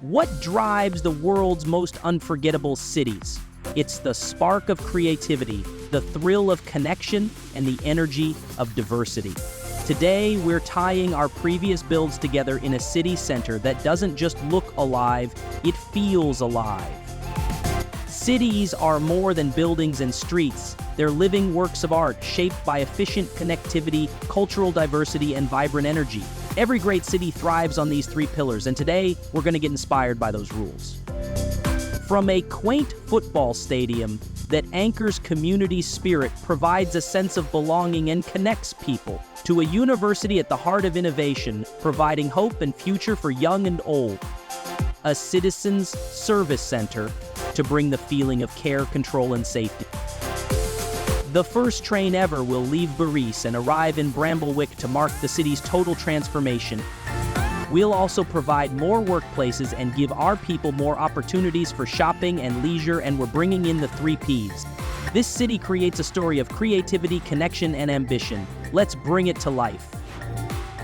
What drives the world's most unforgettable cities? It's the spark of creativity, the thrill of connection, and the energy of diversity. Today, we're tying our previous builds together in a city center that doesn't just look alive, it feels alive. Cities are more than buildings and streets. They're living works of art shaped by efficient connectivity, cultural diversity, and vibrant energy. Every great city thrives on these three pillars, and today, we're going to get inspired by those rules. From a quaint football stadium that anchors community spirit, provides a sense of belonging, and connects people, to a university at the heart of innovation, providing hope and future for young and old. A citizens' service center to bring the feeling of care, control, and safety. The first train ever will leave Paris and arrive in Bramblewick to mark the city's total transformation. We'll also provide more workplaces and give our people more opportunities for shopping and leisure, and we're bringing in the 3 Ps. This city creates a story of creativity, connection, and ambition. Let's bring it to life.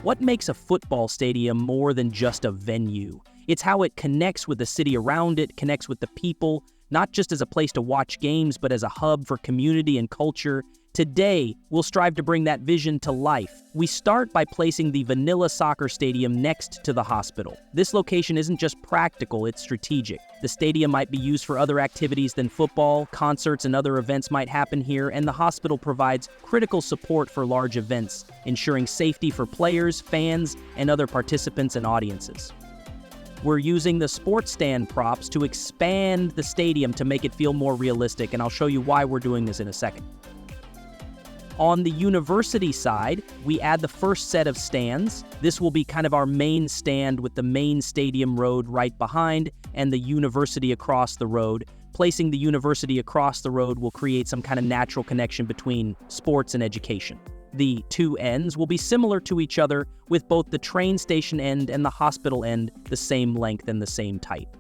What makes a football stadium more than just a venue? It's how it connects with the city around it, connects with the people, not just as a place to watch games, but as a hub for community and culture. Today, we'll strive to bring that vision to life. We start by placing the Vanilla Soccer Stadium next to the hospital. This location isn't just practical, it's strategic. The stadium might be used for other activities than football, concerts and other events might happen here, and the hospital provides critical support for large events, ensuring safety for players, fans, and other participants and audiences. We're using the sports stand props to expand the stadium to make it feel more realistic, and I'll show you why we're doing this in a second. On the university side, we add the first set of stands. This will be kind of our main stand with the main stadium road right behind and the university across the road. Placing the university across the road will create some kind of natural connection between sports and education. The 2 ends will be similar to each other, with both the train station end and the hospital end the same length and the same type.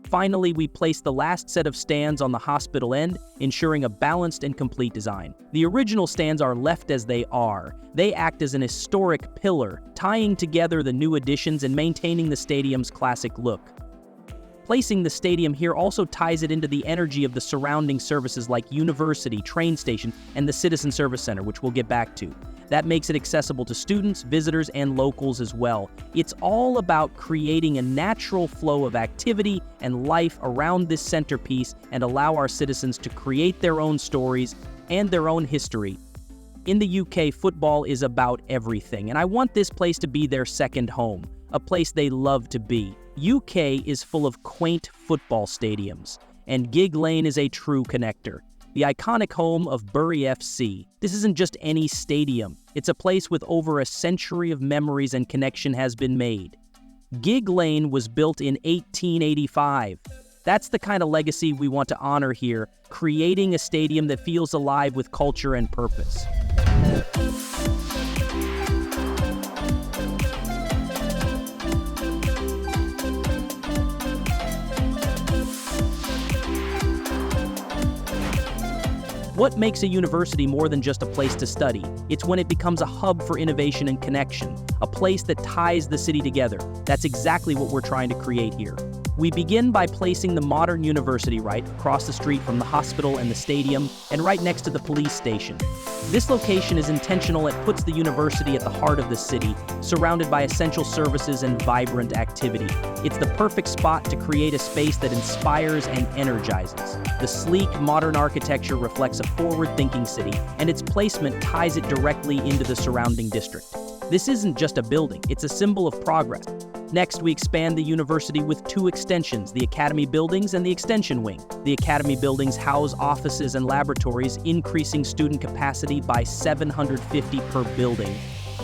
Finally, we place the last set of stands on the hospital end, ensuring a balanced and complete design. The original stands are left as they are. They act as an historic pillar, tying together the new additions and maintaining the stadium's classic look. Placing the stadium here also ties it into the energy of the surrounding services like university, train station, and the Citizen Service Center, which we'll get back to. That makes it accessible to students, visitors, and locals as well. It's all about creating a natural flow of activity and life around this centerpiece and allow our citizens to create their own stories and their own history. In the UK, football is about everything, and I want this place to be their second home, a place they love to be. UK is full of quaint football stadiums, and Gig Lane is a true connector. The iconic home of Bury FC. This isn't just any stadium. It's a place with over a century of memories and connection has been made. Gig Lane was built in 1885. That's the kind of legacy we want to honor here, creating a stadium that feels alive with culture and purpose. What makes a university more than just a place to study? It's when it becomes a hub for innovation and connection, a place that ties the city together. That's exactly what we're trying to create here. We begin by placing the modern university right across the street from the hospital and the stadium, and right next to the police station. This location is intentional. It puts the university at the heart of the city, surrounded by essential services and vibrant activity. It's the perfect spot to create a space that inspires and energizes. The sleek, modern architecture reflects a forward-thinking city, and its placement ties it directly into the surrounding district. This isn't just a building, it's a symbol of progress. Next, we expand the university with 2 extensions, the Academy Buildings and the Extension Wing. The Academy Buildings house offices and laboratories, increasing student capacity by 750 per building.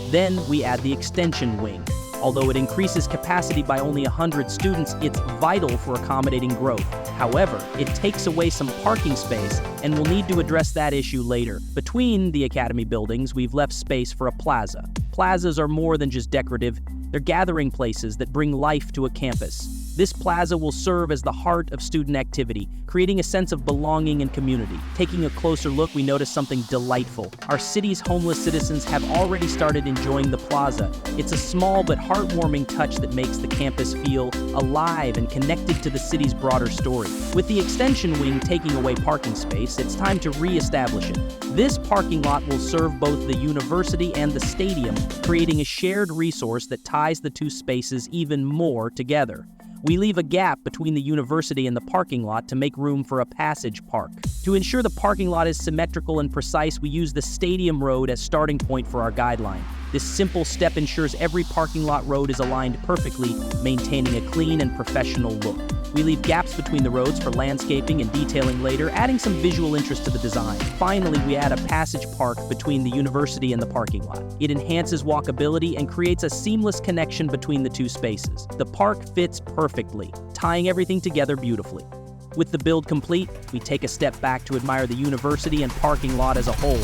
Then we add the Extension Wing. Although it increases capacity by only 100 students, it's vital for accommodating growth. However, it takes away some parking space, and we'll need to address that issue later. Between the Academy Buildings, we've left space for a plaza. Plazas are more than just decorative. They're gathering places that bring life to a campus. This plaza will serve as the heart of student activity, creating a sense of belonging and community. Taking a closer look, we notice something delightful. Our city's homeless citizens have already started enjoying the plaza. It's a small but heartwarming touch that makes the campus feel alive and connected to the city's broader story. With the extension wing taking away parking space, it's time to re-establish it. This parking lot will serve both the university and the stadium, creating a shared resource that ties the two spaces even more together. We leave a gap between the university and the parking lot to make room for a passage park. To ensure the parking lot is symmetrical and precise, we use the stadium road as starting point for our guideline. This simple step ensures every parking lot road is aligned perfectly, maintaining a clean and professional look. We leave gaps between the roads for landscaping and detailing later, adding some visual interest to the design. Finally, we add a passage park between the university and the parking lot. It enhances walkability and creates a seamless connection between the two spaces. The park fits perfectly, tying everything together beautifully. With the build complete, we take a step back to admire the university and parking lot as a whole.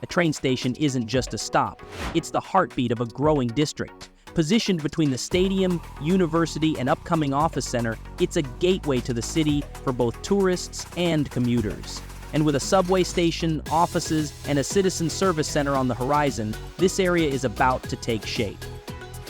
Train station isn't just a stop, it's the heartbeat of a growing district. Positioned between the stadium, university, and upcoming office center, it's a gateway to the city for both tourists and commuters. And with a subway station, offices, and a citizen service center on the horizon, this area is about to take shape.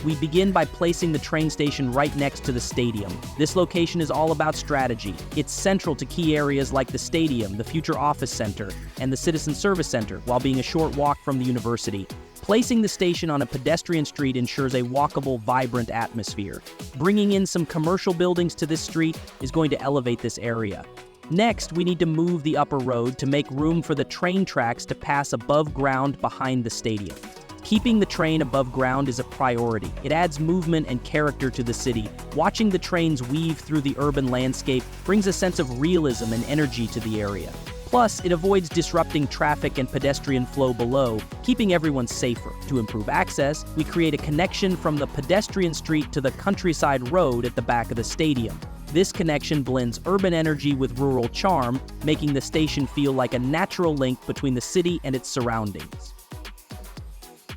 We begin by placing the train station right next to the stadium. This location is all about strategy. It's central to key areas like the stadium, the future office center, and the citizen service center, while being a short walk from the university. Placing the station on a pedestrian street ensures a walkable, vibrant atmosphere. Bringing in some commercial buildings to this street is going to elevate this area. Next, we need to move the upper road to make room for the train tracks to pass above ground behind the stadium. Keeping the train above ground is a priority. It adds movement and character to the city. Watching the trains weave through the urban landscape brings a sense of realism and energy to the area. Plus, it avoids disrupting traffic and pedestrian flow below, keeping everyone safer. To improve access, we create a connection from the pedestrian street to the countryside road at the back of the stadium. This connection blends urban energy with rural charm, making the station feel like a natural link between the city and its surroundings.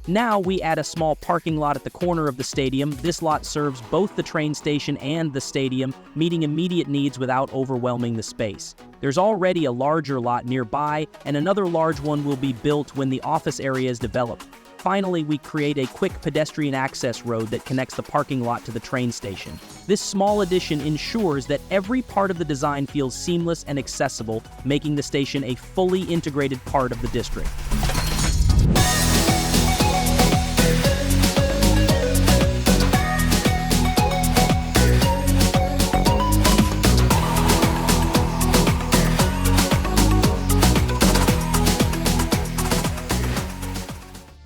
Now we add a small parking lot at the corner of the stadium. This lot serves both the train station and the stadium, meeting immediate needs without overwhelming the space. There's already a larger lot nearby, and another large one will be built when the office area is developed. Finally, we create a quick pedestrian access road that connects the parking lot to the train station. This small addition ensures that every part of the design feels seamless and accessible, making the station a fully integrated part of the district.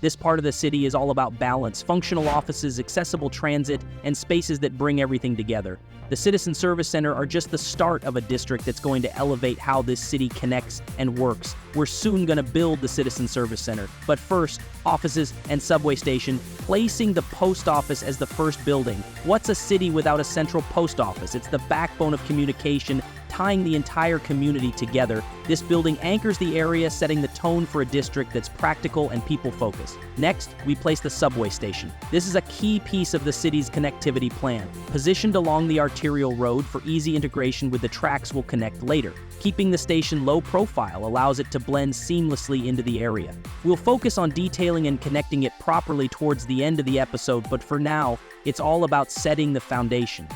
This part of the city is all about balance, functional offices, accessible transit, and spaces that bring everything together. The Citizen Service Center are just the start of a district that's going to elevate how this city connects and works. We're soon going to build the Citizen Service Center. But first, offices and subway station, placing the post office as the first building. What's a city without a central post office? It's the backbone of communication, tying the entire community together. This building anchors the area, setting the tone for a district that's practical and people-focused. Next, we place the subway station. This is a key piece of the city's connectivity plan. Positioned along the arterial road for easy integration with the tracks will connect later. Keeping the station low profile allows it to blend seamlessly into the area. We'll focus on detailing and connecting it properly towards the end of the episode, but for now, it's all about setting the foundation.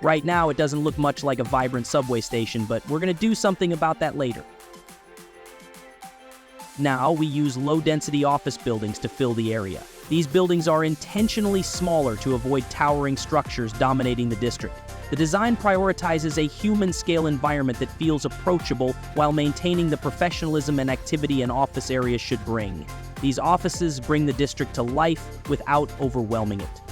Right now, it doesn't look much like a vibrant subway station, but we're going to do something about that later. Now, we use low-density office buildings to fill the area. These buildings are intentionally smaller to avoid towering structures dominating the district. The design prioritizes a human-scale environment that feels approachable while maintaining the professionalism and activity an office area should bring. These offices bring the district to life without overwhelming it.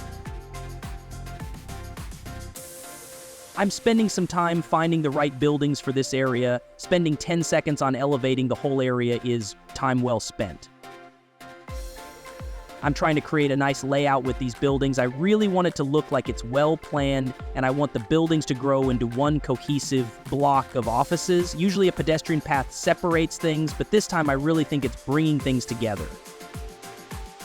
I'm spending some time finding the right buildings for this area. Spending 10 seconds on elevating the whole area is time well spent. I'm trying to create a nice layout with these buildings. I really want it to look like it's well planned, and I want the buildings to grow into one cohesive block of offices. Usually a pedestrian path separates things, but this time I really think it's bringing things together.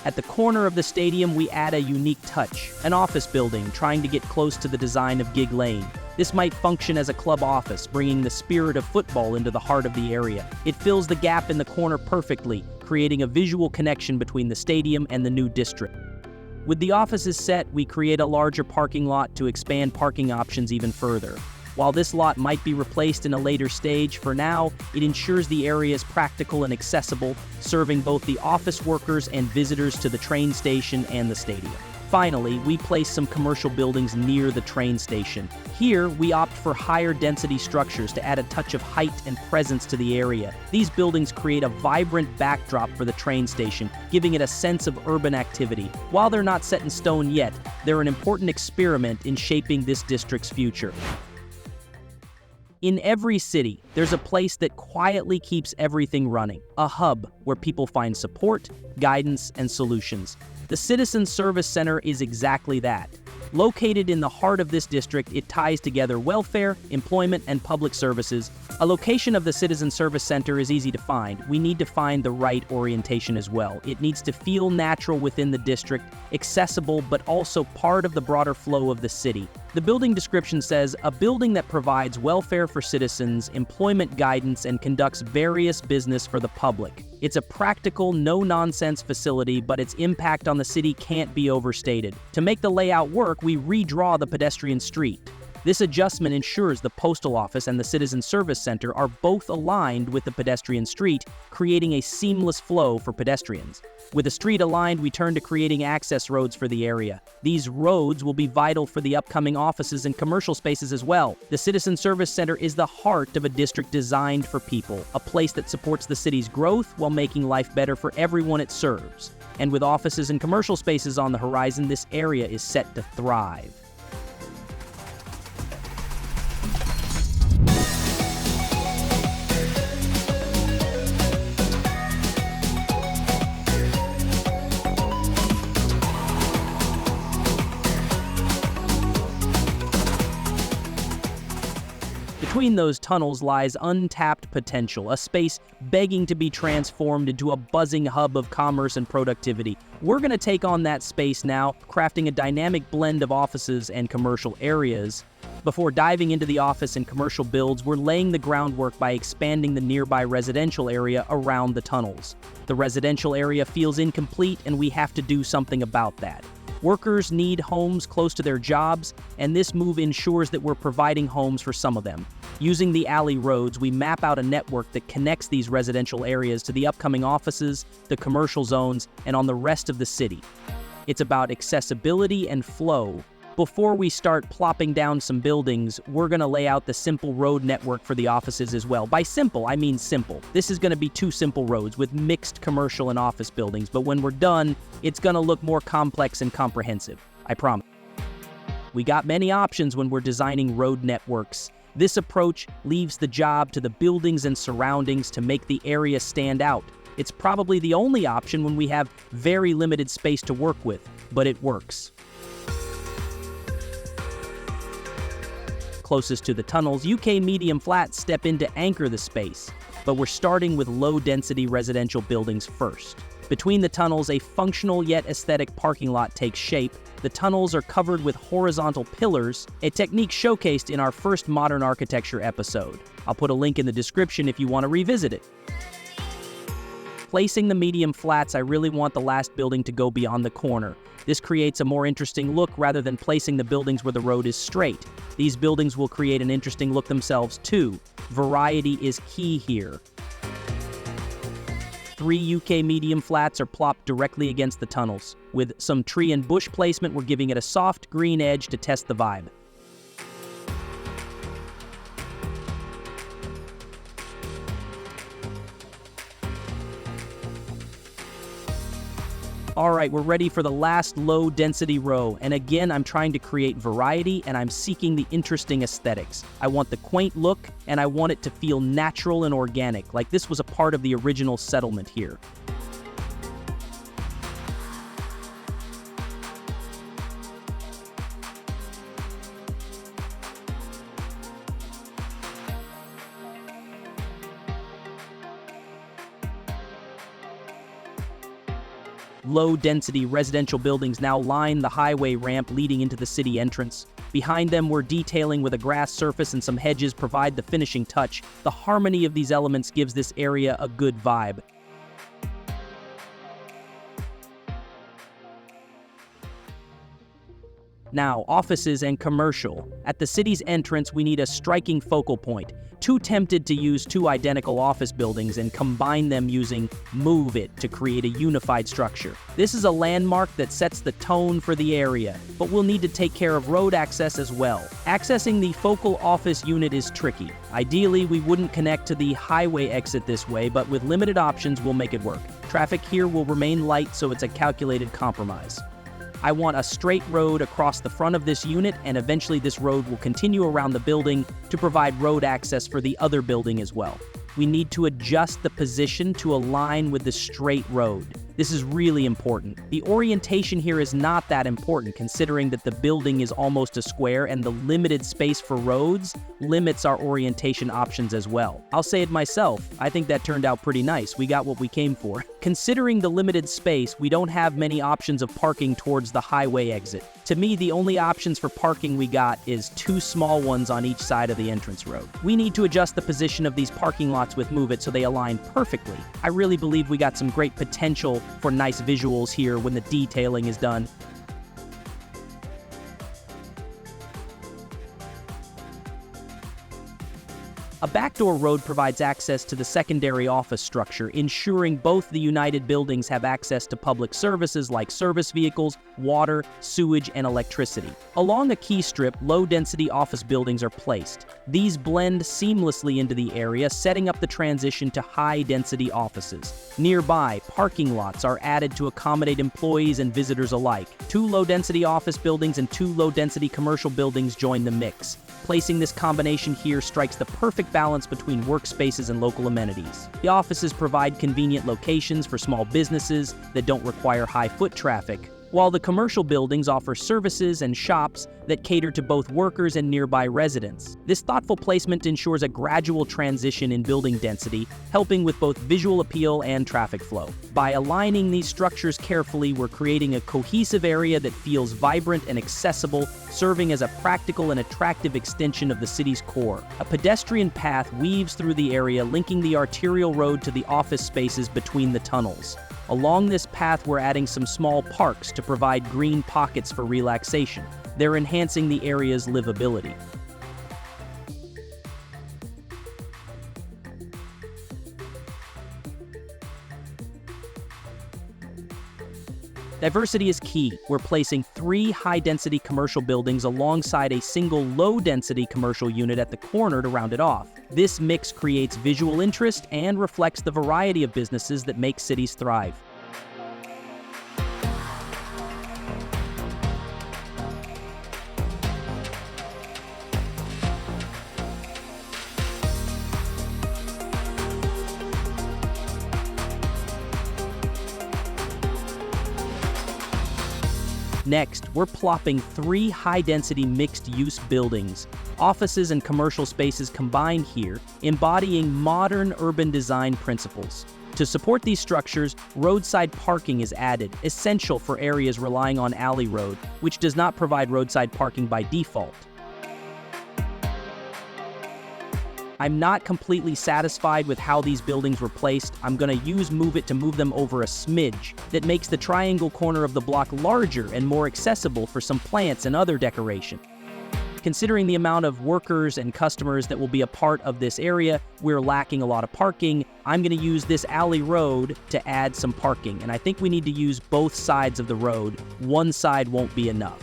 At the corner of the stadium, we add a unique touch, an office building, trying to get close to the design of Gig Lane. This might function as a club office, bringing the spirit of football into the heart of the area. It fills the gap in the corner perfectly, creating a visual connection between the stadium and the new district. With the offices set, we create a larger parking lot to expand parking options even further. While this lot might be replaced in a later stage, for now, it ensures the area is practical and accessible, serving both the office workers and visitors to the train station and the stadium. Finally, we place some commercial buildings near the train station. Here, we opt for higher density structures to add a touch of height and presence to the area. These buildings create a vibrant backdrop for the train station, giving it a sense of urban activity. While they're not set in stone yet, they're an important experiment in shaping this district's future. In every city, there's a place that quietly keeps everything running, a hub where people find support, guidance, and solutions. The Citizen Service Center is exactly that. Located in the heart of this district, it ties together welfare, employment, and public services. A location of the Citizen Service Center is easy to find. We need to find the right orientation as well. It needs to feel natural within the district, accessible, but also part of the broader flow of the city. The building description says, a building that provides welfare for citizens, employment guidance, and conducts various business for the public. It's a practical, no-nonsense facility, but its impact on the city can't be overstated. To make the layout work, we redraw the pedestrian street. This adjustment ensures the postal office and the Citizen Service Center are both aligned with the pedestrian street, creating a seamless flow for pedestrians. With the street aligned, we turn to creating access roads for the area. These roads will be vital for the upcoming offices and commercial spaces as well. The Citizen Service Center is the heart of a district designed for people, a place that supports the city's growth while making life better for everyone it serves. And with offices and commercial spaces on the horizon, this area is set to thrive. Between those tunnels lies untapped potential, a space begging to be transformed into a buzzing hub of commerce and productivity. We're going to take on that space now, crafting a dynamic blend of offices and commercial areas. Before diving into the office and commercial builds, we're laying the groundwork by expanding the nearby residential area around the tunnels. The residential area feels incomplete, and we have to do something about that. Workers need homes close to their jobs, and this move ensures that we're providing homes for some of them. Using the alley roads, we map out a network that connects these residential areas to the upcoming offices, the commercial zones, and on the rest of the city. It's about accessibility and flow. Before we start plopping down some buildings, we're going to lay out the simple road network for the offices as well. By simple, I mean simple. This is going to be 2 simple roads with mixed commercial and office buildings, but when we're done, it's going to look more complex and comprehensive. I promise. We got many options when we're designing road networks. This approach leaves the job to the buildings and surroundings to make the area stand out. It's probably the only option when we have very limited space to work with, but it works. Closest to the tunnels, UK medium flats step in to anchor the space, but we're starting with low-density residential buildings first. Between the tunnels, a functional yet aesthetic parking lot takes shape. The tunnels are covered with horizontal pillars, a technique showcased in our first modern architecture episode. I'll put a link in the description if you want to revisit it. Placing the medium flats, I really want the last building to go beyond the corner. This creates a more interesting look rather than placing the buildings where the road is straight. These buildings will create an interesting look themselves too. Variety is key here. 3 UK medium flats are plopped directly against the tunnels. With some tree and bush placement, we're giving it a soft green edge to test the vibe. All right, we're ready for the last low-density row, and again, I'm trying to create variety, and I'm seeking the interesting aesthetics. I want the quaint look, and I want it to feel natural and organic, like this was a part of the original settlement here. Low-density residential buildings now line the highway ramp leading into the city entrance. Behind them, we're detailing with a grass surface and some hedges provide the finishing touch. The harmony of these elements gives this area a good vibe. Now, offices and commercial. At the city's entrance, we need a striking focal point. Too tempted to use two identical office buildings and combine them using Move It to create a unified structure. This is a landmark that sets the tone for the area, but we'll need to take care of road access as well. Accessing the focal office unit is tricky. Ideally, we wouldn't connect to the highway exit this way, but with limited options, we'll make it work. Traffic here will remain light, so it's a calculated compromise. I want a straight road across the front of this unit, and eventually this road will continue around the building to provide road access for the other building as well. We need to adjust the position to align with the straight road. This is really important. The orientation here is not that important considering that the building is almost a square and the limited space for roads limits our orientation options as well. I'll say it myself, I think that turned out pretty nice. We got what we came for. Considering the limited space, we don't have many options of parking towards the highway exit. To me, the only options for parking we got is two small ones on each side of the entrance road. We need to adjust the position of these parking lots with Move It so they align perfectly. I really believe we got some great potential for nice visuals here when the detailing is done. A backdoor road provides access to the secondary office structure, ensuring both the united buildings have access to public services like service vehicles, water, sewage, and electricity. Along a key strip, low-density office buildings are placed. These blend seamlessly into the area, setting up the transition to high-density offices. Nearby, parking lots are added to accommodate employees and visitors alike. Two low-density office buildings and two low-density commercial buildings join the mix. Placing this combination here strikes the perfect balance between workspaces and local amenities. The offices provide convenient locations for small businesses that don't require high foot traffic, while the commercial buildings offer services and shops that cater to both workers and nearby residents. This thoughtful placement ensures a gradual transition in building density, helping with both visual appeal and traffic flow. By aligning these structures carefully, we're creating a cohesive area that feels vibrant and accessible, serving as a practical and attractive extension of the city's core. A pedestrian path weaves through the area, linking the arterial road to the office spaces between the tunnels. Along this path, we're adding some small parks to provide green pockets for relaxation. They're enhancing the area's livability. Diversity is key. We're placing 3 high-density commercial buildings alongside a single low-density commercial unit at the corner to round it off. This mix creates visual interest and reflects the variety of businesses that make cities thrive. Next, we're plopping 3 high-density mixed-use buildings. Offices and commercial spaces combined here, embodying modern urban design principles. To support these structures, roadside parking is added, essential for areas relying on alley road, which does not provide roadside parking by default. I'm not completely satisfied with how these buildings were placed. I'm going to use Move It to move them over a smidge that makes the triangle corner of the block larger and more accessible for some plants and other decoration. Considering the amount of workers and customers that will be a part of this area, we're lacking a lot of parking. I'm going to use this alley road to add some parking, and I think we need to use both sides of the road. One side won't be enough.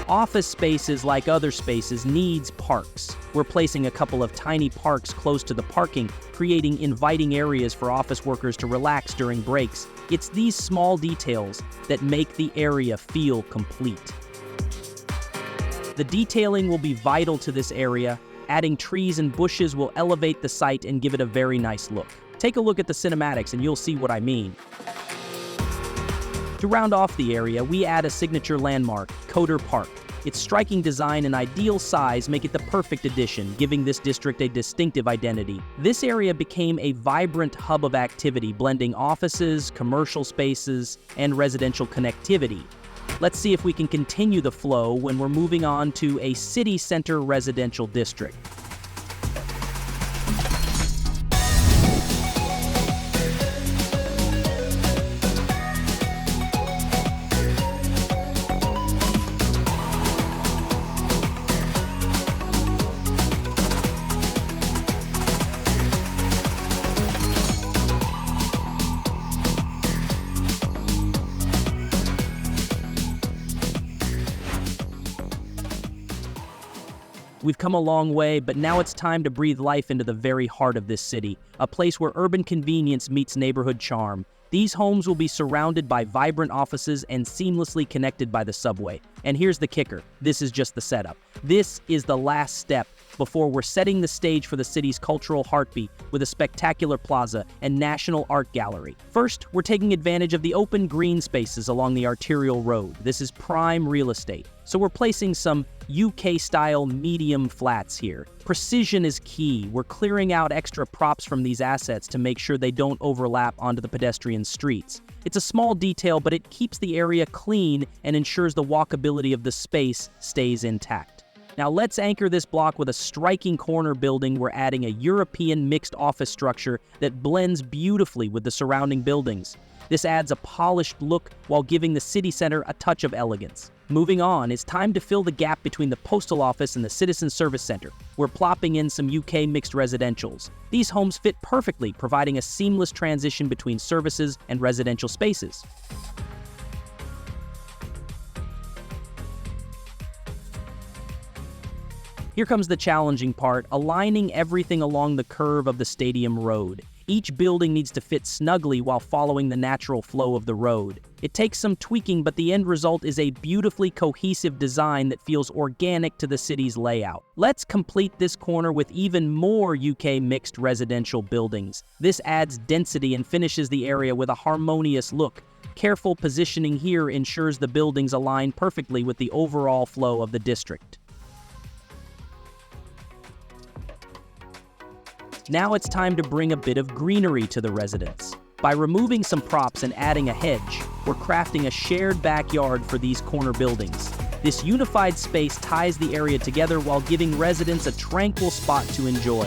Office spaces, like other spaces, needs parks. We're placing a couple of tiny parks close to the parking, creating inviting areas for office workers to relax during breaks. It's these small details that make the area feel complete. The detailing will be vital to this area. Adding trees and bushes will elevate the site and give it a very nice look. Take a look at the cinematics and you'll see what I mean. To round off the area, we add a signature landmark, Coder Park. Its striking design and ideal size make it the perfect addition, giving this district a distinctive identity. This area became a vibrant hub of activity, blending offices, commercial spaces, and residential connectivity. Let's see if we can continue the flow when we're moving on to a city center residential district. We've come a long way, but now it's time to breathe life into the very heart of this city, a place where urban convenience meets neighborhood charm. These homes will be surrounded by vibrant offices and seamlessly connected by the subway. And here's the kicker. This is just the setup. This is the last step before we're setting the stage for the city's cultural heartbeat with a spectacular plaza and national art gallery. First, we're taking advantage of the open green spaces along the arterial road. This is prime real estate. So we're placing some UK-style medium flats here. Precision is key. We're clearing out extra props from these assets to make sure they don't overlap onto the pedestrian streets. It's a small detail, but it keeps the area clean and ensures the walkability of the space stays intact. Now let's anchor this block with a striking corner building. We're adding a European mixed office structure that blends beautifully with the surrounding buildings. This adds a polished look while giving the city center a touch of elegance. Moving on, it's time to fill the gap between the postal office and the citizen service center. We're plopping in some UK mixed residentials. These homes fit perfectly, providing a seamless transition between services and residential spaces. Here comes the challenging part, aligning everything along the curve of the stadium road. Each building needs to fit snugly while following the natural flow of the road. It takes some tweaking, but the end result is a beautifully cohesive design that feels organic to the city's layout. Let's complete this corner with even more UK mixed residential buildings. This adds density and finishes the area with a harmonious look. Careful positioning here ensures the buildings align perfectly with the overall flow of the district. Now it's time to bring a bit of greenery to the residents. By removing some props and adding a hedge, we're crafting a shared backyard for these corner buildings. This unified space ties the area together while giving residents a tranquil spot to enjoy.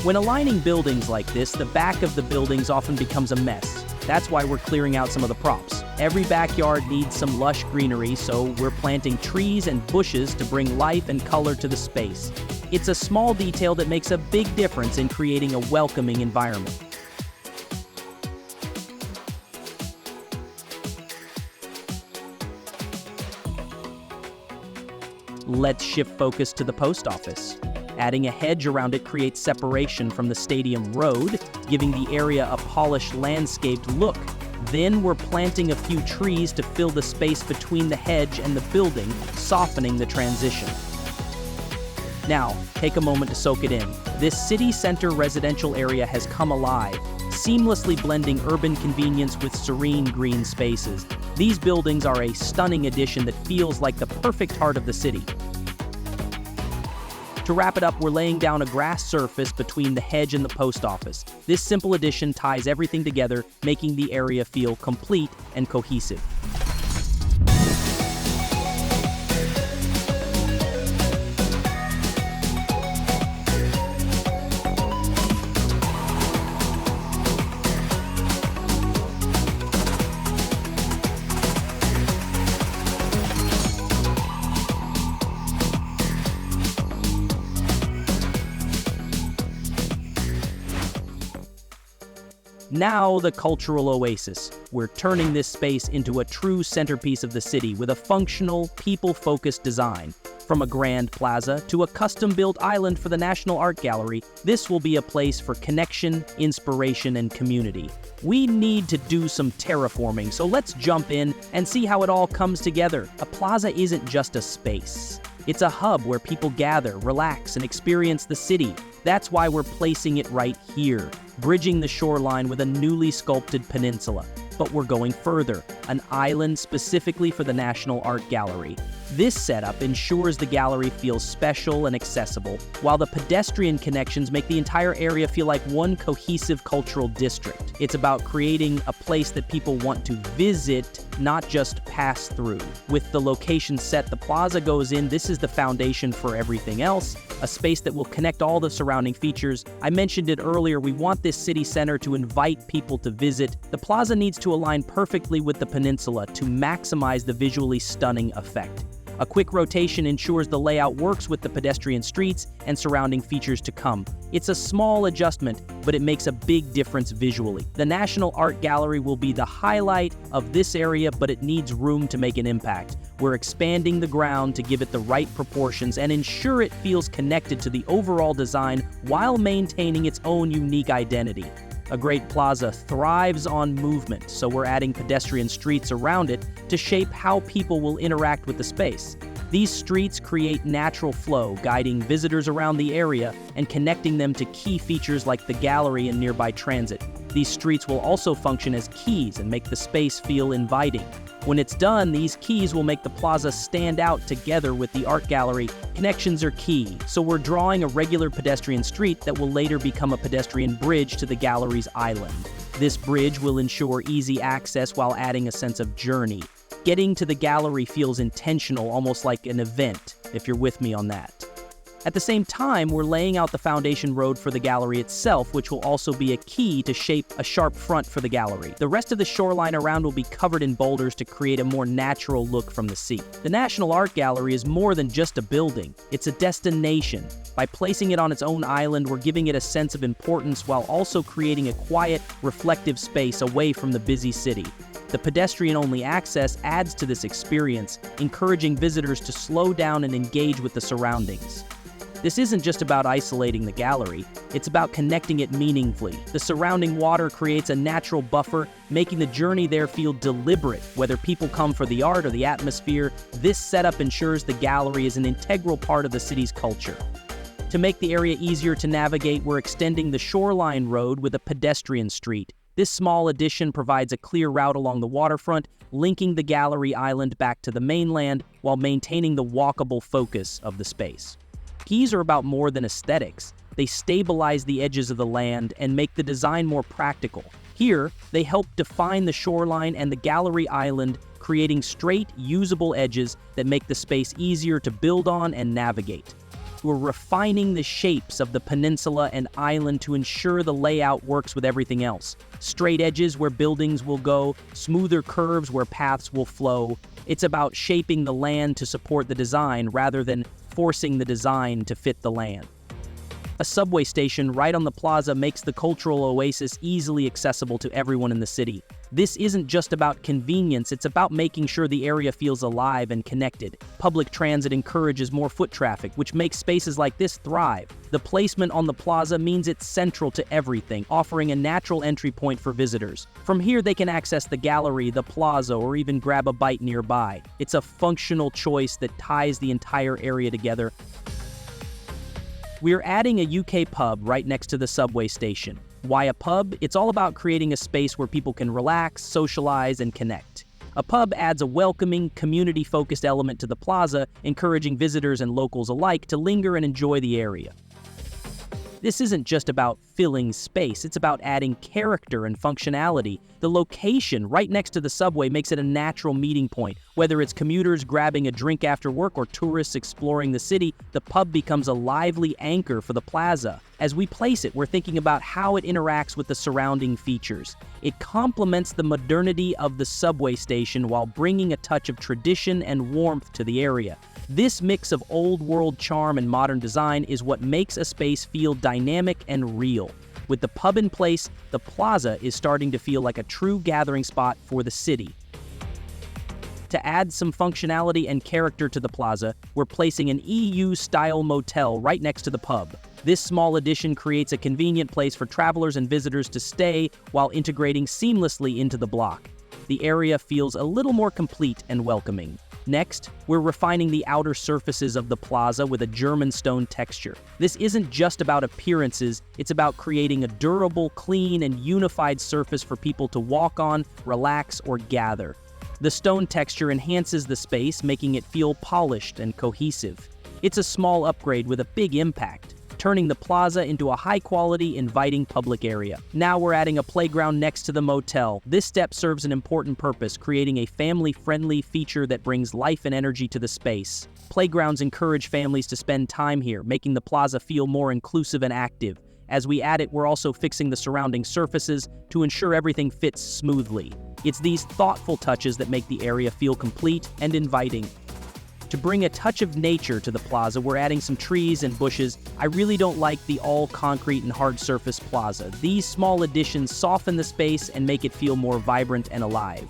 When aligning buildings like this, the back of the buildings often becomes a mess. That's why we're clearing out some of the props. Every backyard needs some lush greenery, so we're planting trees and bushes to bring life and color to the space. It's a small detail that makes a big difference in creating a welcoming environment. Let's shift focus to the post office. Adding a hedge around it creates separation from the stadium road, giving the area a polished landscaped look. Then we're planting a few trees to fill the space between the hedge and the building, softening the transition. Now, take a moment to soak it in. This city center residential area has come alive, seamlessly blending urban convenience with serene green spaces. These buildings are a stunning addition that feels like the perfect heart of the city. To wrap it up, we're laying down a grass surface between the hedge and the post office. This simple addition ties everything together, making the area feel complete and cohesive. Now the cultural oasis. We're turning this space into a true centerpiece of the city with a functional, people-focused design. From a grand plaza to a custom-built island for the National Art Gallery, this will be a place for connection, inspiration, and community. We need to do some terraforming, so let's jump in and see how it all comes together. A plaza isn't just a space. It's a hub where people gather, relax, and experience the city. That's why we're placing it right here, bridging the shoreline with a newly sculpted peninsula. But we're going further, an island specifically for the National Art Gallery. This setup ensures the gallery feels special and accessible, while the pedestrian connections make the entire area feel like one cohesive cultural district. It's about creating a place that people want to visit, not just pass through. With the location set the plaza goes in, this is the foundation for everything else, a space that will connect all the surrounding features. I mentioned it earlier, we want this city center to invite people to visit. The plaza needs to align perfectly with the peninsula to maximize the visually stunning effect. A quick rotation ensures the layout works with the pedestrian streets and surrounding features to come. It's a small adjustment, but it makes a big difference visually. The National Art Gallery will be the highlight of this area, but it needs room to make an impact. We're expanding the ground to give it the right proportions and ensure it feels connected to the overall design while maintaining its own unique identity. A great plaza thrives on movement, so we're adding pedestrian streets around it to shape how people will interact with the space. These streets create natural flow, guiding visitors around the area and connecting them to key features like the gallery and nearby transit. These streets will also function as keys and make the space feel inviting. When it's done, these keys will make the plaza stand out together with the art gallery. Connections are key, so we're drawing a regular pedestrian street that will later become a pedestrian bridge to the gallery's island. This bridge will ensure easy access while adding a sense of journey. Getting to the gallery feels intentional, almost like an event, if you're with me on that. At the same time, we're laying out the foundation road for the gallery itself, which will also be a key to shape a sharp front for the gallery. The rest of the shoreline around will be covered in boulders to create a more natural look from the sea. The National Art Gallery is more than just a building, it's a destination. By placing it on its own island, we're giving it a sense of importance while also creating a quiet, reflective space away from the busy city. The pedestrian-only access adds to this experience, encouraging visitors to slow down and engage with the surroundings. This isn't just about isolating the gallery, it's about connecting it meaningfully. The surrounding water creates a natural buffer, making the journey there feel deliberate. Whether people come for the art or the atmosphere, this setup ensures the gallery is an integral part of the city's culture. To make the area easier to navigate, we're extending the shoreline road with a pedestrian street. This small addition provides a clear route along the waterfront, linking the gallery island back to the mainland while maintaining the walkable focus of the space. Keys are about more than aesthetics. They stabilize the edges of the land and make the design more practical. Here, they help define the shoreline and the gallery island, creating straight, usable edges that make the space easier to build on and navigate. We're refining the shapes of the peninsula and island to ensure the layout works with everything else. Straight edges where buildings will go, smoother curves where paths will flow. It's about shaping the land to support the design rather than forcing the design to fit the land. A subway station right on the plaza makes the cultural oasis easily accessible to everyone in the city. This isn't just about convenience, it's about making sure the area feels alive and connected. Public transit encourages more foot traffic, which makes spaces like this thrive. The placement on the plaza means it's central to everything, offering a natural entry point for visitors. From here, they can access the gallery, the plaza, or even grab a bite nearby. It's a functional choice that ties the entire area together. We're adding a UK pub right next to the subway station. Why a pub? It's all about creating a space where people can relax, socialize, and connect. A pub adds a welcoming, community-focused element to the plaza, encouraging visitors and locals alike to linger and enjoy the area. This isn't just about filling space, it's about adding character and functionality. The location right next to the subway makes it a natural meeting point. Whether it's commuters grabbing a drink after work or tourists exploring the city, the pub becomes a lively anchor for the plaza. As we place it, we're thinking about how it interacts with the surrounding features. It complements the modernity of the subway station while bringing a touch of tradition and warmth to the area. This mix of old-world charm and modern design is what makes a space feel dynamic and real. With the pub in place, the plaza is starting to feel like a true gathering spot for the city. To add some functionality and character to the plaza, we're placing an EU-style motel right next to the pub. This small addition creates a convenient place for travelers and visitors to stay while integrating seamlessly into the block. The area feels a little more complete and welcoming. Next, we're refining the outer surfaces of the plaza with a German stone texture. This isn't just about appearances, it's about creating a durable, clean, and unified surface for people to walk on, relax, or gather. The stone texture enhances the space, making it feel polished and cohesive. It's a small upgrade with a big impact, turning the plaza into a high-quality, inviting public area. Now we're adding a playground next to the motel. This step serves an important purpose, creating a family-friendly feature that brings life and energy to the space. Playgrounds encourage families to spend time here, making the plaza feel more inclusive and active. As we add it, we're also fixing the surrounding surfaces to ensure everything fits smoothly. It's these thoughtful touches that make the area feel complete and inviting. To bring a touch of nature to the plaza, we're adding some trees and bushes. I really don't like the all-concrete and hard-surface plaza. These small additions soften the space and make it feel more vibrant and alive.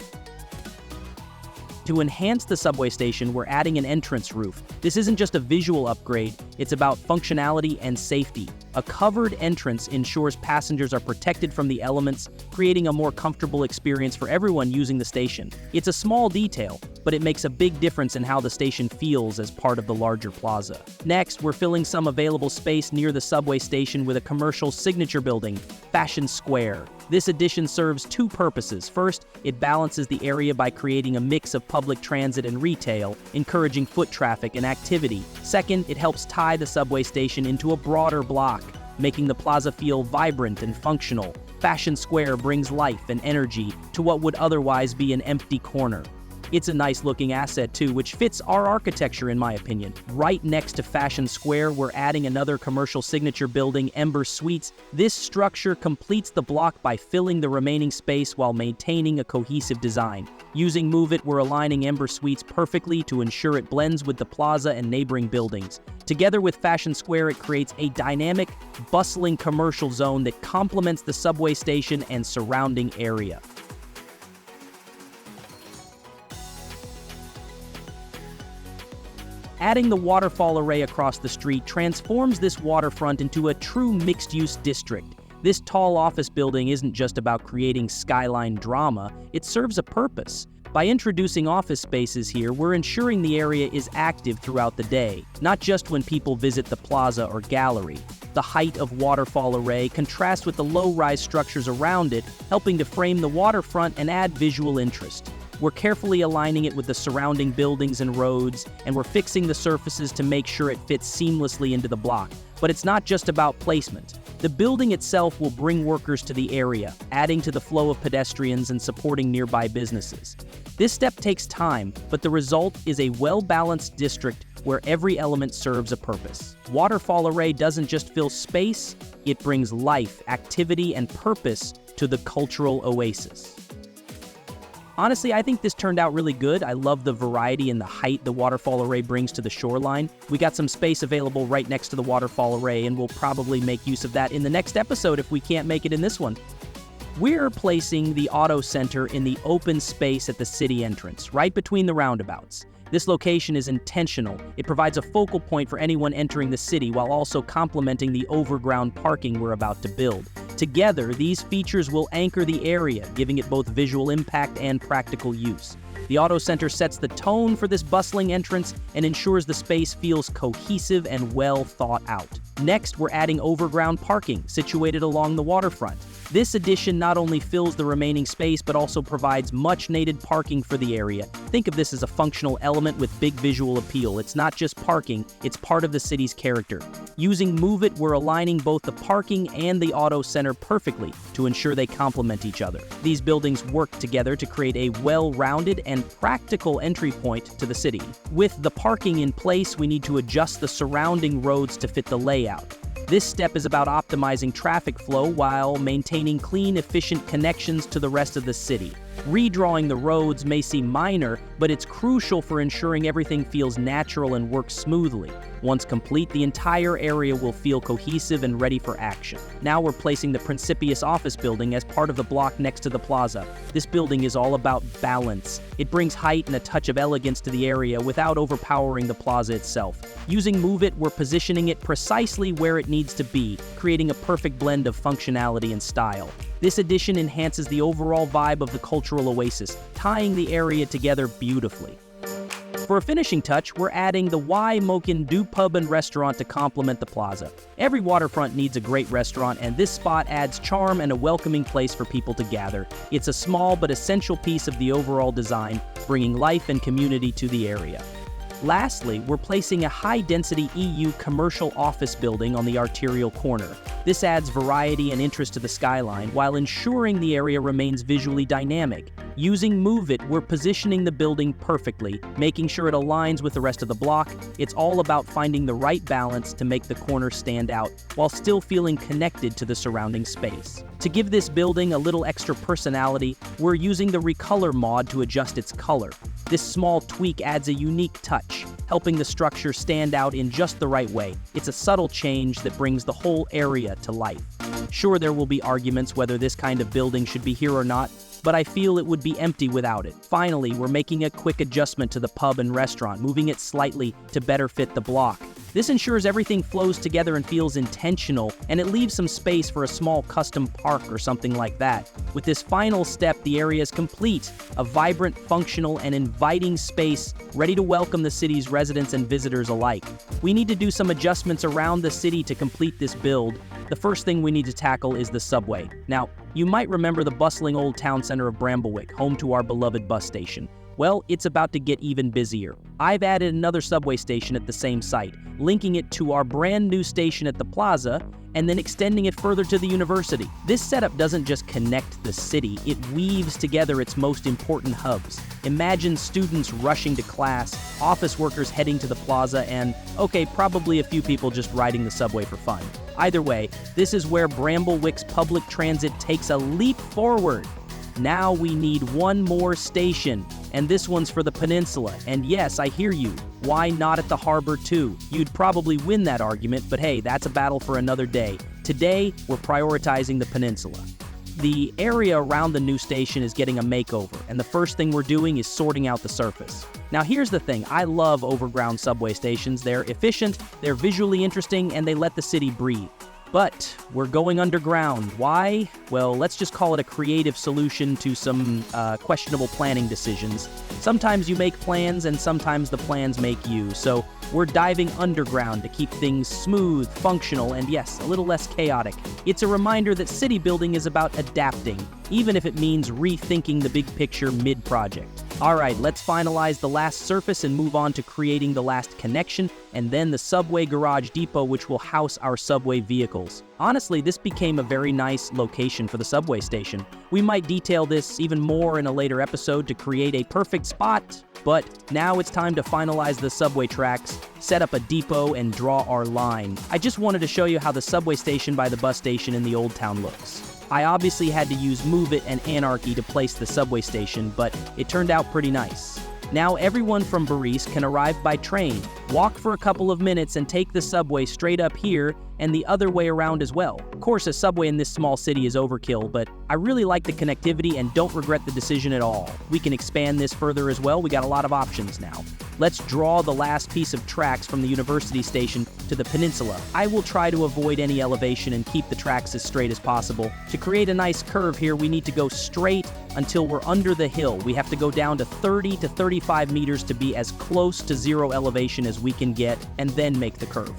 To enhance the subway station, we're adding an entrance roof. This isn't just a visual upgrade, it's about functionality and safety. A covered entrance ensures passengers are protected from the elements, creating a more comfortable experience for everyone using the station. It's a small detail, but it makes a big difference in how the station feels as part of the larger plaza. Next, we're filling some available space near the subway station with a commercial signature building, Fashion Square. This addition serves two purposes. First, it balances the area by creating a mix of public transit and retail, encouraging foot traffic and activity. Second, it helps tie the subway station into a broader block, making the plaza feel vibrant and functional. Fashion Square brings life and energy to what would otherwise be an empty corner. It's a nice-looking asset, too, which fits our architecture, in my opinion. Right next to Fashion Square, we're adding another commercial signature building, Ember Suites. This structure completes the block by filling the remaining space while maintaining a cohesive design. Using Move It, we're aligning Ember Suites perfectly to ensure it blends with the plaza and neighboring buildings. Together with Fashion Square, it creates a dynamic, bustling commercial zone that complements the subway station and surrounding area. Adding the waterfall array across the street transforms this waterfront into a true mixed-use district. This tall office building isn't just about creating skyline drama, it serves a purpose. By introducing office spaces here, we're ensuring the area is active throughout the day, not just when people visit the plaza or gallery. The height of waterfall array contrasts with the low-rise structures around it, helping to frame the waterfront and add visual interest. We're carefully aligning it with the surrounding buildings and roads, and we're fixing the surfaces to make sure it fits seamlessly into the block. But it's not just about placement. The building itself will bring workers to the area, adding to the flow of pedestrians and supporting nearby businesses. This step takes time, but the result is a well-balanced district where every element serves a purpose. Waterfall Array doesn't just fill space, it brings life, activity, and purpose to the cultural oasis. Honestly, I think this turned out really good. I love the variety and the height the waterfall array brings to the shoreline. We got some space available right next to the waterfall array, and we'll probably make use of that in the next episode if we can't make it in this one. We're placing the auto center in the open space at the city entrance, right between the roundabouts. This location is intentional. It provides a focal point for anyone entering the city while also complementing the overground parking we're about to build. Together, these features will anchor the area, giving it both visual impact and practical use. The Auto Center sets the tone for this bustling entrance and ensures the space feels cohesive and well thought out. Next, we're adding overground parking, situated along the waterfront. This addition not only fills the remaining space, but also provides much-needed parking for the area. Think of this as a functional element with big visual appeal. It's not just parking, it's part of the city's character. Using Move It, we're aligning both the parking and the auto center perfectly to ensure they complement each other. These buildings work together to create a well-rounded and practical entry point to the city. With the parking in place, we need to adjust the surrounding roads to fit the layout. This step is about optimizing traffic flow while maintaining clean, efficient connections to the rest of the city. Redrawing the roads may seem minor, but it's crucial for ensuring everything feels natural and works smoothly. Once complete, the entire area will feel cohesive and ready for action. Now we're placing the Principious office building as part of the block next to the plaza. This building is all about balance. It brings height and a touch of elegance to the area without overpowering the plaza itself. Using Move It, we're positioning it precisely where it needs to be, creating a perfect blend of functionality and style. This addition enhances the overall vibe of the cultural oasis, tying the area together beautifully. For a finishing touch, we're adding the Y Mokin Do Pub and Restaurant to complement the plaza. Every waterfront needs a great restaurant, and this spot adds charm and a welcoming place for people to gather. It's a small but essential piece of the overall design, bringing life and community to the area. Lastly, we're placing a high-density EU commercial office building on the arterial corner. This adds variety and interest to the skyline while ensuring the area remains visually dynamic. Using Move It, we're positioning the building perfectly, making sure it aligns with the rest of the block. It's all about finding the right balance to make the corner stand out while still feeling connected to the surrounding space. To give this building a little extra personality, we're using the Recolor mod to adjust its color. This small tweak adds a unique touch, helping the structure stand out in just the right way. It's a subtle change that brings the whole area to life. Sure, there will be arguments whether this kind of building should be here or not, but I feel it would be empty without it. Finally, we're making a quick adjustment to the pub and restaurant, moving it slightly to better fit the block. This ensures everything flows together and feels intentional, and it leaves some space for a small custom park or something like that. With this final step, the area is complete, a vibrant, functional, and inviting space ready to welcome the city's residents and visitors alike. We need to do some adjustments around the city to complete this build. The first thing we need to tackle is the subway. Now, you might remember the bustling old town center of Bramblewick, home to our beloved bus station. Well, it's about to get even busier. I've added another subway station at the same site, linking it to our brand new station at the plaza, and then extending it further to the university. This setup doesn't just connect the city, it weaves together its most important hubs. Imagine students rushing to class, office workers heading to the plaza, and, okay, probably a few people just riding the subway for fun. Either way, this is where Bramblewick's public transit takes a leap forward. Now we need one more station, and this one's for the peninsula. And yes, I hear you. Why not at the harbor too? You'd probably win that argument, but hey, that's a battle for another day. Today, we're prioritizing the peninsula. The area around the new station is getting a makeover, and the first thing we're doing is sorting out the surface. Now here's the thing, I love overground subway stations. They're efficient, they're visually interesting, and they let the city breathe. But we're going underground. Why? Well, let's just call it a creative solution to some questionable planning decisions. Sometimes you make plans and sometimes the plans make you. So we're diving underground to keep things smooth, functional, and yes, a little less chaotic. It's a reminder that city building is about adapting, even if it means rethinking the big picture mid-project. All right, let's finalize the last surface and move on to creating the last connection, and then the subway garage depot, which will house our subway vehicles. Honestly, this became a very nice location for the subway station. We might detail this even more in a later episode to create a perfect spot, but now it's time to finalize the subway tracks, set up a depot, and draw our line. I just wanted to show you how the subway station by the bus station in the Old Town looks. I obviously had to use Move It and Anarchy to place the subway station, but it turned out pretty nice. Now everyone from Baris can arrive by train, walk for a couple of minutes, and take the subway straight up here and the other way around as well. Of course, a subway in this small city is overkill, but I really like the connectivity and don't regret the decision at all. We can expand this further as well. We got a lot of options now. Let's draw the last piece of tracks from the university station to the peninsula. I will try to avoid any elevation and keep the tracks as straight as possible. To create a nice curve here, we need to go straight until we're under the hill. We have to go down to 30 to 35 meters to be as close to zero elevation as we can get, and then make the curve.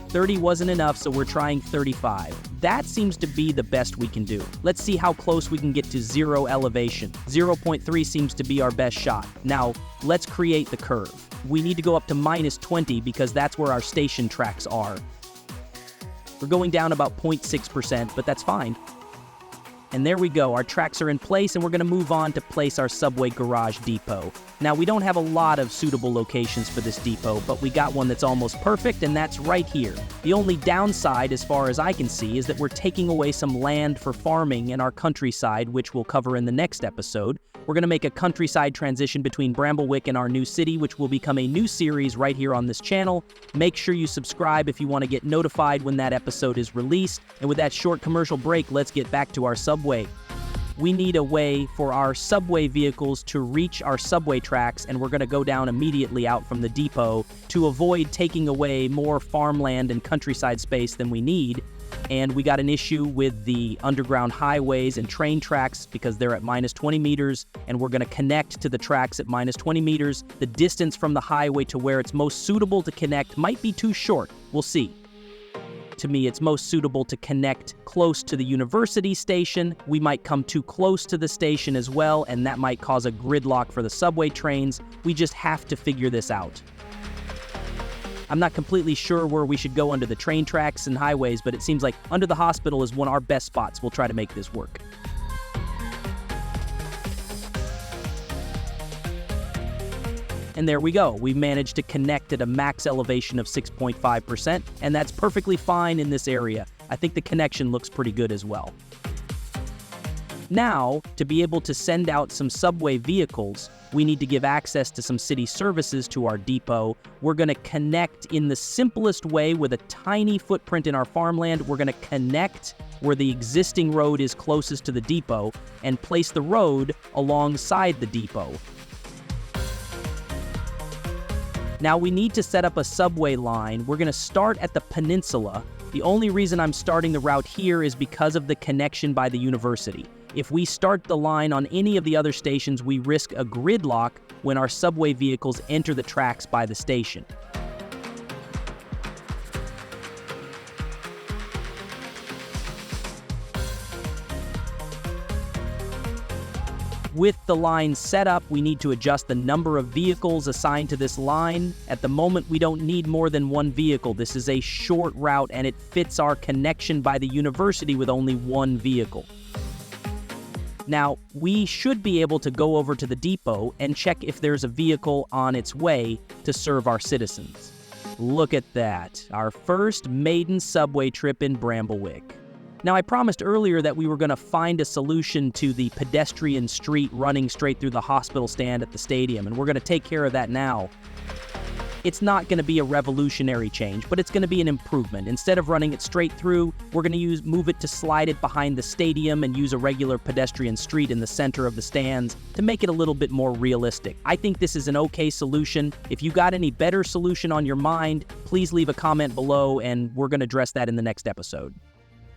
30 wasn't enough, so we're trying 35. That seems to be the best we can do. Let's see how close we can get to zero elevation. 0.3 seems to be our best shot. Now, let's create the curve. We need to go up to -20 because that's where our station tracks are. We're going down about 0.6%, but that's fine. And there we go, our tracks are in place and we're gonna move on to place our subway garage depot. Now, we don't have a lot of suitable locations for this depot, but we got one that's almost perfect, and that's right here. The only downside, as far as I can see, is that we're taking away some land for farming in our countryside, which we'll cover in the next episode. We're gonna make a countryside transition between Bramblewick and our new city, which will become a new series right here on this channel. Make sure you subscribe if you want to get notified when that episode is released. And with that short commercial break, let's get back to our subway. We need a way for our subway vehicles to reach our subway tracks, and we're going to go down immediately out from the depot to avoid taking away more farmland and countryside space than we need. And we got an issue with the underground highways and train tracks because they're at minus 20 meters, and we're going to connect to the tracks at minus 20 meters. The distance from the highway to where it's most suitable to connect might be too short. We'll see. To me, it's most suitable to connect close to the university station. We might come too close to the station as well, and that might cause a gridlock for the subway trains. We just have to figure this out. I'm not completely sure where we should go under the train tracks and highways, but it seems like under the hospital is one of our best spots. We'll try to make this work. And there we go. We've managed to connect at a max elevation of 6.5%, and that's perfectly fine in this area. I think the connection looks pretty good as well. Now, to be able to send out some subway vehicles, we need to give access to some city services to our depot. We're going to connect in the simplest way with a tiny footprint in our farmland. We're going to connect where the existing road is closest to the depot and place the road alongside the depot. Now we need to set up a subway line. We're going to start at the peninsula. The only reason I'm starting the route here is because of the connection by the university. If we start the line on any of the other stations, we risk a gridlock when our subway vehicles enter the tracks by the station. With the line set up, we need to adjust the number of vehicles assigned to this line. At the moment, we don't need more than one vehicle. This is a short route, and it fits our connection by the university with only one vehicle. Now, we should be able to go over to the depot and check if there's a vehicle on its way to serve our citizens. Look at that, our first maiden subway trip in Bramblewick. Now, I promised earlier that we were going to find a solution to the pedestrian street running straight through the hospital stand at the stadium, and we're going to take care of that now. It's not going to be a revolutionary change, but it's going to be an improvement. Instead of running it straight through, we're going to move it to slide it behind the stadium and use a regular pedestrian street in the center of the stands to make it a little bit more realistic. I think this is an okay solution. If you got any better solution on your mind, please leave a comment below, and we're going to address that in the next episode.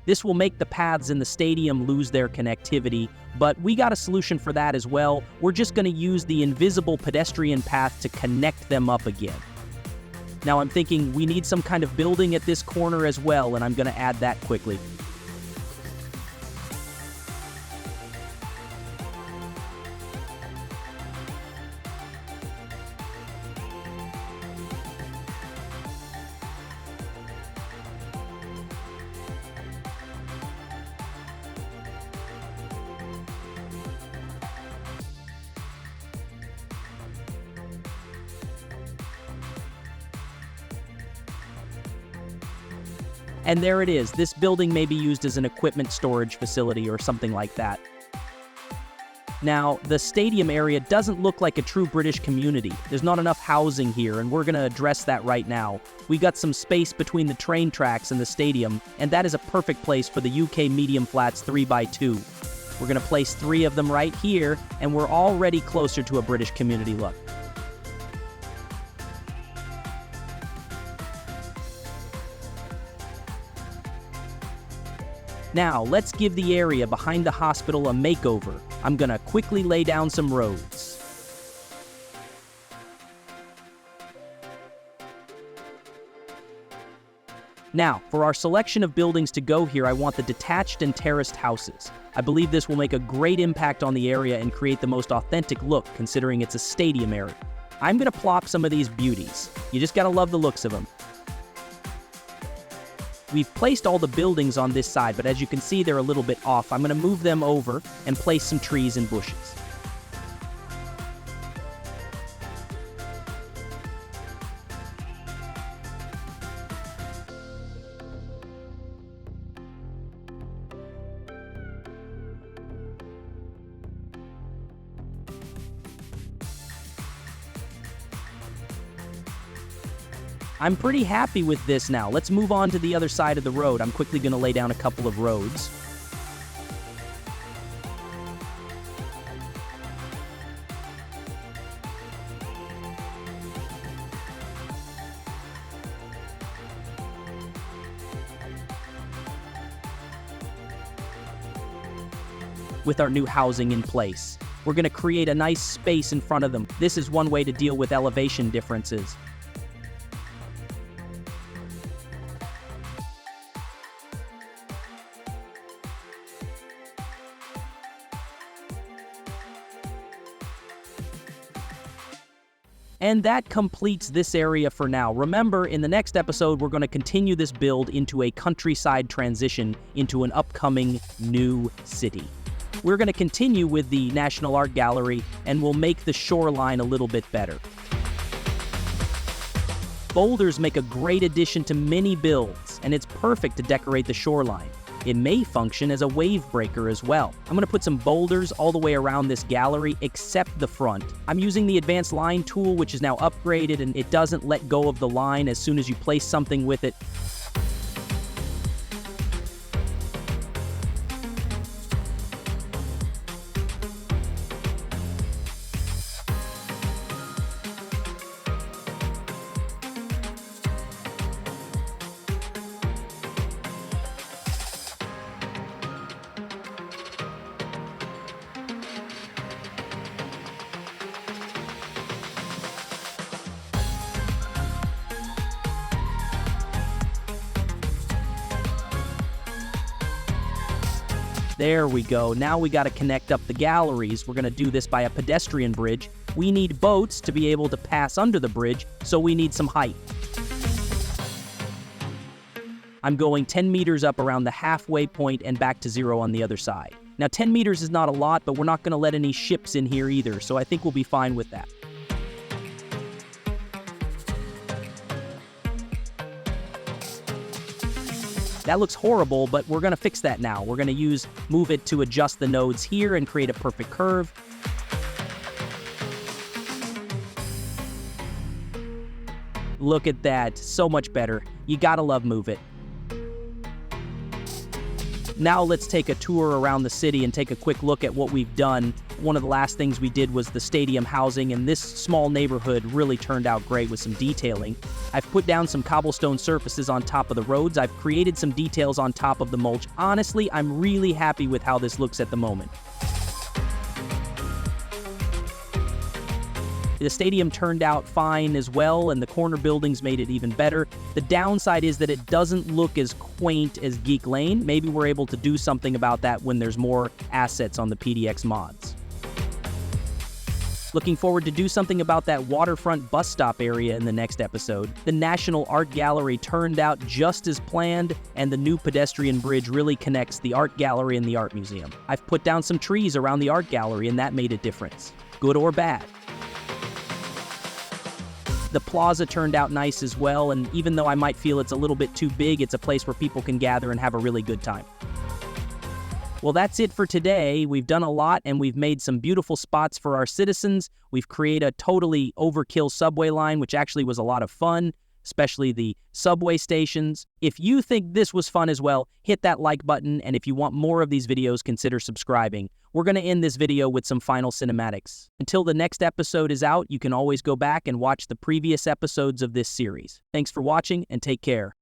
This will make the paths in the stadium lose their connectivity, but we got a solution for that as well. We're just going to use the invisible pedestrian path to connect them up again. Now I'm thinking we need some kind of building at this corner as well, and I'm going to add that quickly. And there it is. This building may be used as an equipment storage facility or something like that. Now, the stadium area doesn't look like a true British community. There's not enough housing here, and we're going to address that right now. We got some space between the train tracks and the stadium, and that is a perfect place for the UK medium flats 3x2. We're going to place 3 of them right here, and we're already closer to a British community look. Now, let's give the area behind the hospital a makeover. I'm gonna quickly lay down some roads. Now, for our selection of buildings to go here, I want the detached and terraced houses. I believe this will make a great impact on the area and create the most authentic look, considering it's a stadium area. I'm gonna plop some of these beauties. You just gotta love the looks of them. We've placed all the buildings on this side, but as you can see, they're a little bit off. I'm going to move them over and place some trees and bushes. I'm pretty happy with this now. Let's move on to the other side of the road. I'm quickly going to lay down a couple of roads. With our new housing in place, we're going to create a nice space in front of them. This is one way to deal with elevation differences. And that completes this area for now. Remember, in the next episode, we're going to continue this build into a countryside transition into an upcoming new city. We're going to continue with the National Art Gallery, and we'll make the shoreline a little bit better. Boulders make a great addition to many builds, and it's perfect to decorate the shoreline. It may function as a wave breaker as well. I'm going to put some boulders all the way around this gallery except the front. I'm using the advanced line tool, which is now upgraded, and it doesn't let go of the line as soon as you place something with it. There we go. Now we got to connect up the galleries. We're going to do this by a pedestrian bridge. We need boats to be able to pass under the bridge, so we need some height. I'm going 10 meters up around the halfway point and back to 0 on the other side. Now 10 meters is not a lot, but we're not going to let any ships in here either, so I think we'll be fine with that. That looks horrible, but we're going to fix that now. We're going to move it to adjust the nodes here and create a perfect curve. Look at that, so much better. You gotta love Move It. Now let's take a tour around the city and take a quick look at what we've done. One of the last things we did was the stadium housing, and this small neighborhood really turned out great with some detailing. I've put down some cobblestone surfaces on top of the roads. I've created some details on top of the mulch. Honestly, I'm really happy with how this looks at the moment. The stadium turned out fine as well, and the corner buildings made it even better. The downside is that it doesn't look as quaint as Geek Lane. Maybe we're able to do something about that when there's more assets on the PDX mods. Looking forward to do something about that waterfront bus stop area in the next episode. The National Art Gallery turned out just as planned, and the new pedestrian bridge really connects the art gallery and the art museum. I've put down some trees around the art gallery, and that made a difference, good or bad. The plaza turned out nice as well, and even though I might feel it's a little bit too big, it's a place where people can gather and have a really good time. Well, that's it for today. We've done a lot, and we've made some beautiful spots for our citizens. We've created a totally overkill subway line, which actually was a lot of fun, especially the subway stations. If you think this was fun as well, hit that like button, and if you want more of these videos, consider subscribing. We're going to end this video with some final cinematics. Until the next episode is out, you can always go back and watch the previous episodes of this series. Thanks for watching, and take care.